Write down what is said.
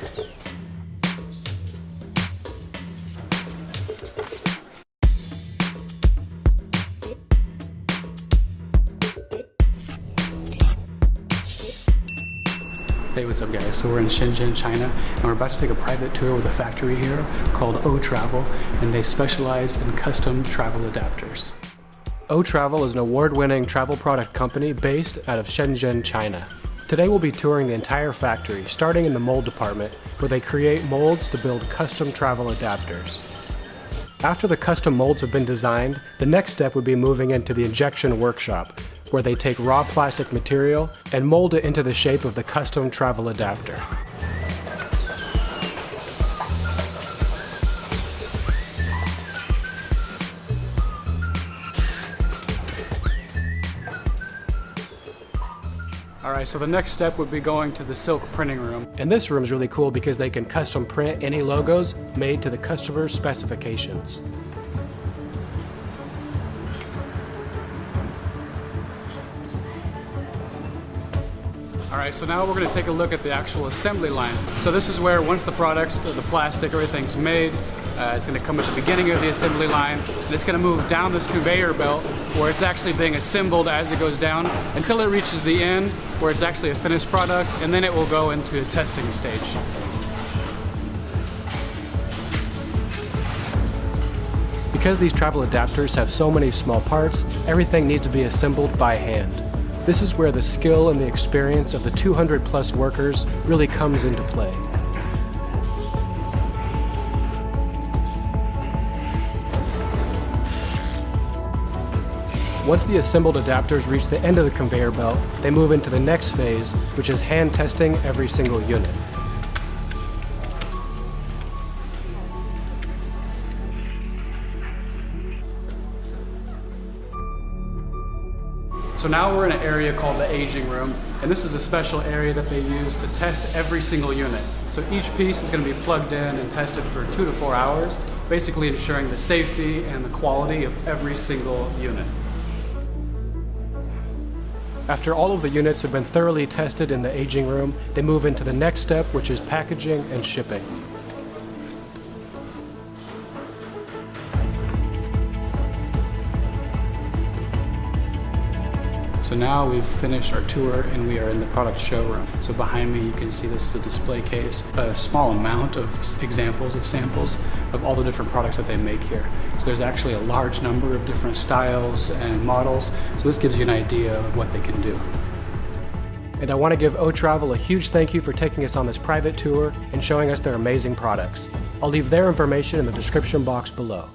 Hey, what's up guys? So we're in Shenzhen, China, and we're about to take a private tour with a factory here called Otravel, and they specialize in custom travel adapters. Otravel is an award-winning travel product company based out of Shenzhen, China. Today we'll be touring the entire factory, starting in the mold department, where they create molds to build custom travel adapters. After the custom molds have been designed, the next step would be moving into the injection workshop, where they take raw plastic material and mold it into the shape of the custom travel adapter. Alright, so the next step would be going to the silk printing room. And this room is really cool because they can custom print any logos made to the customer's specifications. Alright, so now we're going to take a look at the actual assembly line. So this is where once the products, the plastic, everything's made, it's going to come at the beginning of the assembly line, and it's going to move down this conveyor belt where it's actually being assembled as it goes down until it reaches the end where it's actually a finished product, and then it will go into a testing stage. Because these travel adapters have so many small parts, everything needs to be assembled by hand. This is where the skill and the experience of the 200 plus workers really comes into play. Once the assembled adapters reach the end of the conveyor belt, they move into the next phase, which is hand testing every single unit. So now we're in an area called the aging room, and this is a special area that they use to test every single unit. So each piece is going to be plugged in and tested for 2 to 4 hours, basically ensuring the safety and the quality of every single unit. After all of the units have been thoroughly tested in the aging room, they move into the next step, which is packaging and shipping. So now we've finished our tour and we are in the product showroom. So behind me you can see this is a display case, a small amount of examples of samples of all the different products that they make here. So there's actually a large number of different styles and models, so this gives you an idea of what they can do. And I want to give Otravel a huge thank you for taking us on this private tour and showing us their amazing products. I'll leave their information in the description box below.